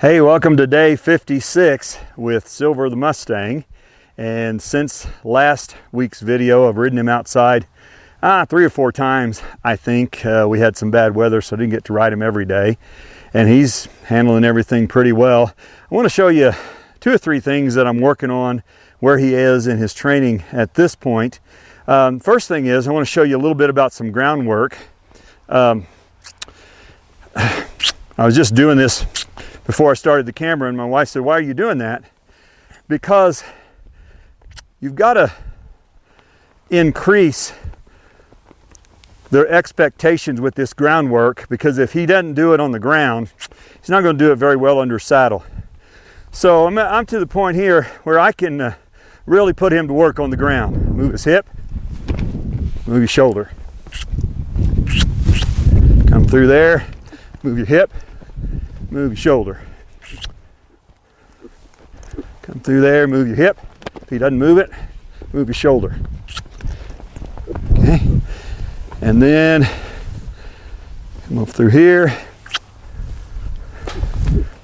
Hey, welcome to day 56 with Silver the Mustang. And since last week's video, I've ridden him outside 3 or 4 times, I think. We had some bad weather, so I didn't get to ride him every day. And he's handling everything pretty well. I want to show you 2 or 3 things that I'm working on where he is in his training at this point. First thing is, I want to show you a little bit about some groundwork. I was just doing this before I started the camera, and my wife said, "Why are you doing that?" Because you've got to increase their expectations with this groundwork, because if he doesn't do it on the ground, he's not going to do it very well under saddle. So I'm to the point here where I can really put him to work on the ground. Move his hip, move your shoulder. Come through there, move your hip, move your shoulder. Come through there, move your hip. If he doesn't move it, move your shoulder. Okay. And then come up through here,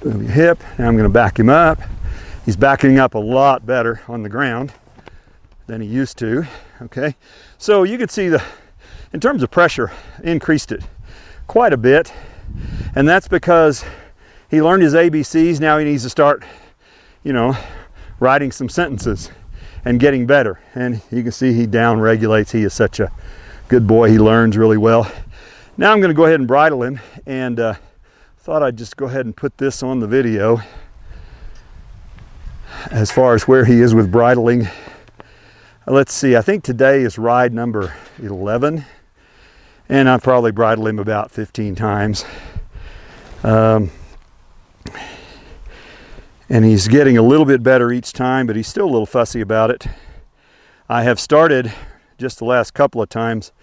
move your hip. Now I'm going to back him up. He's backing up a lot better on the ground than he used to. Okay. So you can see in terms of pressure, increased it quite a bit. And that's because he learned his ABCs. Now he needs to start, writing some sentences and getting better. And you can see he down regulates. He is such a good boy. He learns really well. Now I'm going to go ahead and bridle him, and thought I'd just go ahead and put this on the video as far as where he is with bridling. Let's see, I think today is ride number 11, and I've probably bridled him about 15 times. And he's getting a little bit better each time, but he's still a little fussy about it. I have started just the last couple of times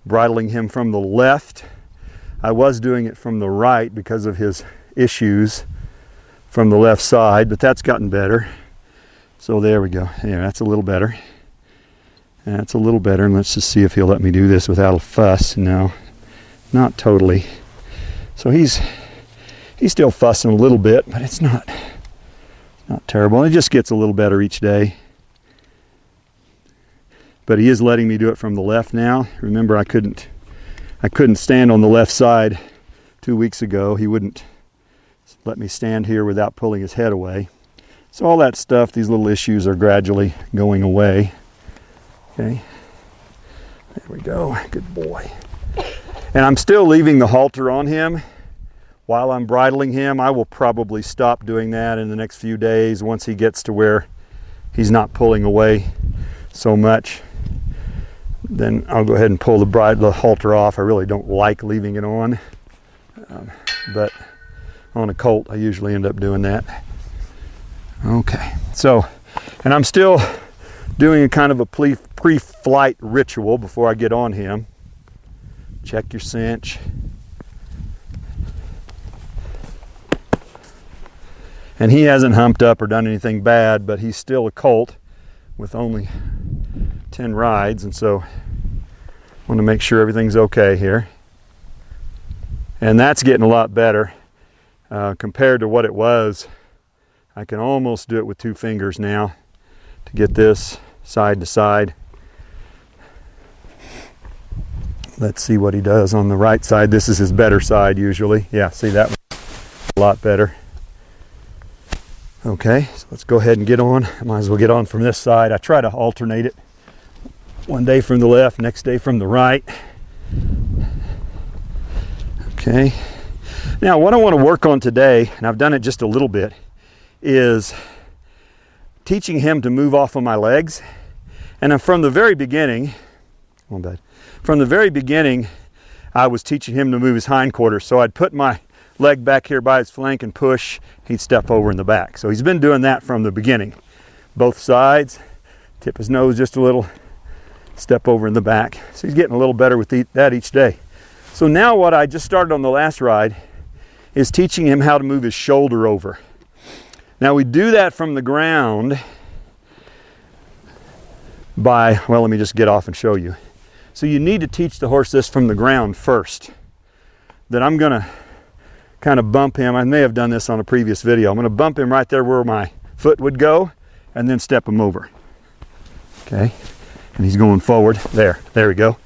bridling him from the left. I was doing it from the right because of his issues from the left side, but that's gotten better. So there we go. Yeah, that's a little better. That's a little better. And let's just see if he'll let me do this without a fuss. No, not totally. So he's still fussing a little bit, but it's not terrible. It just gets a little better each day. But he is letting me do it from the left now. Remember, I couldn't stand on the left side 2 weeks ago. He wouldn't let me stand here without pulling his head away. So all that stuff, these little issues are gradually going away. Okay. There we go. Good boy. And I'm still leaving the halter on him while I'm bridling him. I will probably stop doing that in the next few days once he gets to where he's not pulling away so much. Then I'll go ahead and pull the halter off. I really don't like leaving it on, but on a colt I usually end up doing that. Okay, so, and I'm still doing a kind of a pre-flight ritual before I get on him. Check your cinch. And he hasn't humped up or done anything bad, but he's still a colt with only 10 rides, and so I want to make sure everything's okay here. And that's getting a lot better compared to what it was. I can almost do it with 2 fingers now to get this side to side. Let's see what he does on the right side. This is his better side usually. Yeah, see, that one's a lot better. Okay, so let's go ahead and get on. I might as well get on from this side. I try to alternate it. One day from the left, next day from the right. Okay. Now what I want to work on today, and I've done it just a little bit, is teaching him to move off of my legs. And from the very beginning, I was teaching him to move his hindquarters. So I'd put my leg back here by his flank and push, he'd step over in the back. So he's been doing that from the beginning. Both sides, tip his nose just a little, step over in the back. So he's getting a little better with that each day. So now what I just started on the last ride is teaching him how to move his shoulder over. Now we do that from the ground by, well, let me just get off and show you. So you need to teach the horse this from the ground first. Then I'm gonna kind of bump him. I may have done this on a previous video. I'm going to bump him right there where my foot would go and then step him over. Okay, and he's going forward. There we go.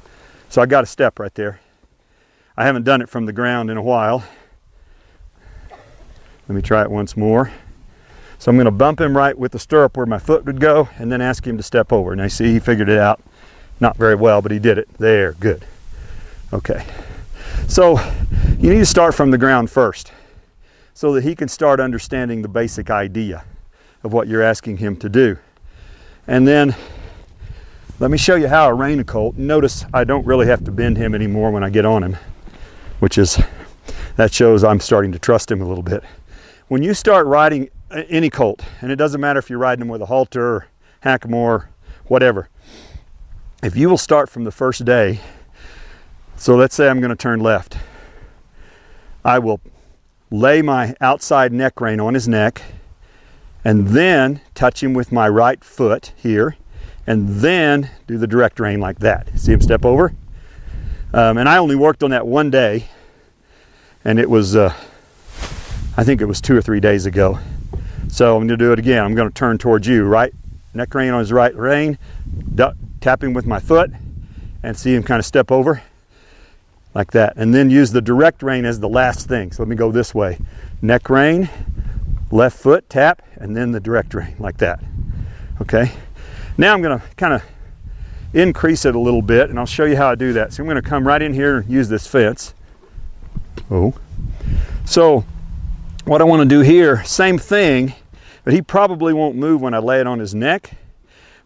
So I got a step right there. I haven't done it from the ground in a while. Let me try it once more. So I'm going to bump him right with the stirrup where my foot would go and then ask him to step over. And I see he figured it out. Not very well, but he did it. There, good. Okay. So you need to start from the ground first so that he can start understanding the basic idea of what you're asking him to do. And then let me show you how I rein a colt. Notice I don't really have to bend him anymore when I get on him, that shows I'm starting to trust him a little bit. When you start riding any colt, and it doesn't matter if you're riding him with a halter or hackamore, whatever, if you will start from the first day, so let's say I'm going to turn left, I will lay my outside neck rein on his neck and then touch him with my right foot here and then do the direct rein like that. See him step over? And I only worked on that one day, and it was I think it was 2 or 3 days ago. So I'm going to do it again. I'm going to turn towards you, right neck rein on his right rein, tap him with my foot, and see him kind of step over like that. And then use the direct rein as the last thing. So let me go this way. Neck rein, left foot, tap, and then the direct rein like that. Okay. Now I'm going to kind of increase it a little bit, and I'll show you how I do that. So I'm going to come right in here and use this fence. So what I want to do here, same thing, but he probably won't move when I lay it on his neck,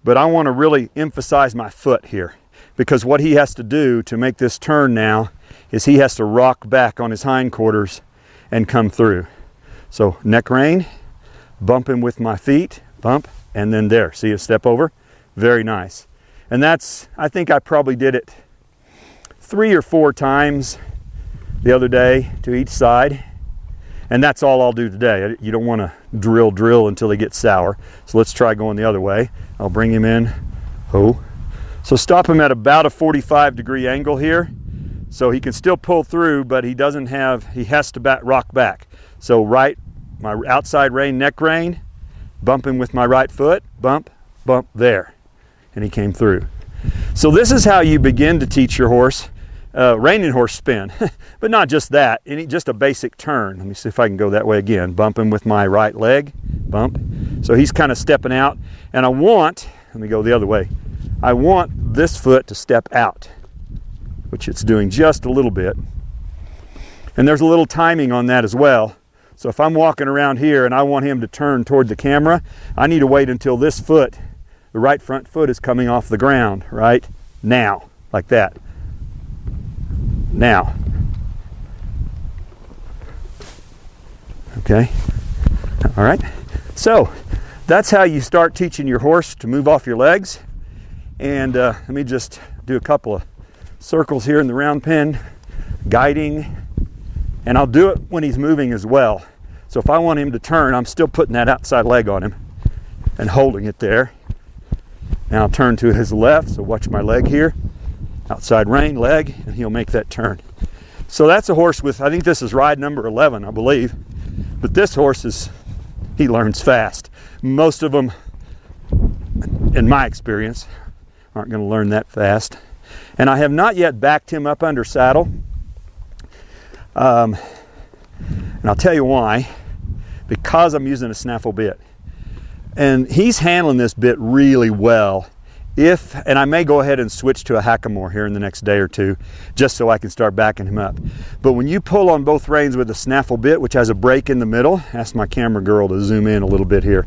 but I want to really emphasize my foot here, because what he has to do to make this turn now is he has to rock back on his hindquarters and come through. So neck rein, bump him with my feet, bump, and then there, see a step over? Very nice. And that's, I think I probably did it 3 or 4 times the other day to each side. And that's all I'll do today. You don't want to drill until he gets sour. So let's try going the other way. I'll bring him in. So stop him at about a 45-degree angle here. So he can still pull through, but he has to rock back. So my outside rein, neck rein, bump him with my right foot, bump, bump, there. And he came through. So this is how you begin to teach your horse reining horse spin, but not just that, just a basic turn. Let me see if I can go that way again. Bump him with my right leg, bump. So he's kind of stepping out, and let me go the other way. I want this foot to step out, which it's doing just a little bit. And there's a little timing on that as well. So if I'm walking around here and I want him to turn toward the camera, I need to wait until this foot, the right front foot, is coming off the ground, right? Now, like that. Now. Okay. All right. So that's how you start teaching your horse to move off your legs. And let me just do a couple of circles here in the round pen, guiding, and I'll do it when he's moving as well. So if I want him to turn, I'm still putting that outside leg on him and holding it there. Now I'll turn to his left, so watch my leg here. Outside rein, leg, and he'll make that turn. So that's a horse with, I think this is ride number 11, I believe. But this horse he learns fast. Most of them, in my experience, aren't going to learn that fast. And I have not yet backed him up under saddle. And I'll tell you why. Because I'm using a snaffle bit. And he's handling this bit really well. And I may go ahead and switch to a hackamore here in the next day or two, just so I can start backing him up. But when you pull on both reins with a snaffle bit, which has a break in the middle, ask my camera girl to zoom in a little bit here.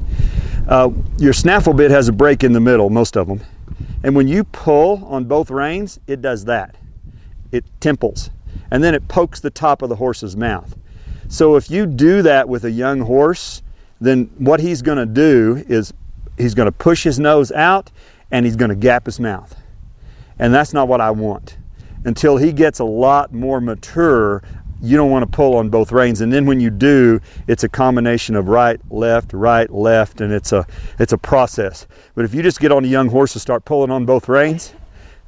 Your snaffle bit has a break in the middle, most of them. And when you pull on both reins, it does that. It temples. And then it pokes the top of the horse's mouth. So if you do that with a young horse, then what he's going to do is he's going to push his nose out and he's going to gap his mouth. And that's not what I want. Until he gets a lot more mature, you don't want to pull on both reins. And then when you do, it's a combination of right, left, and it's a process. But if you just get on a young horse and start pulling on both reins,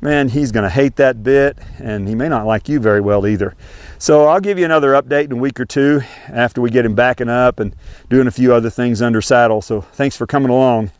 man, he's going to hate that bit, and he may not like you very well either. So I'll give you another update in a week or two after we get him backing up and doing a few other things under saddle. So thanks for coming along.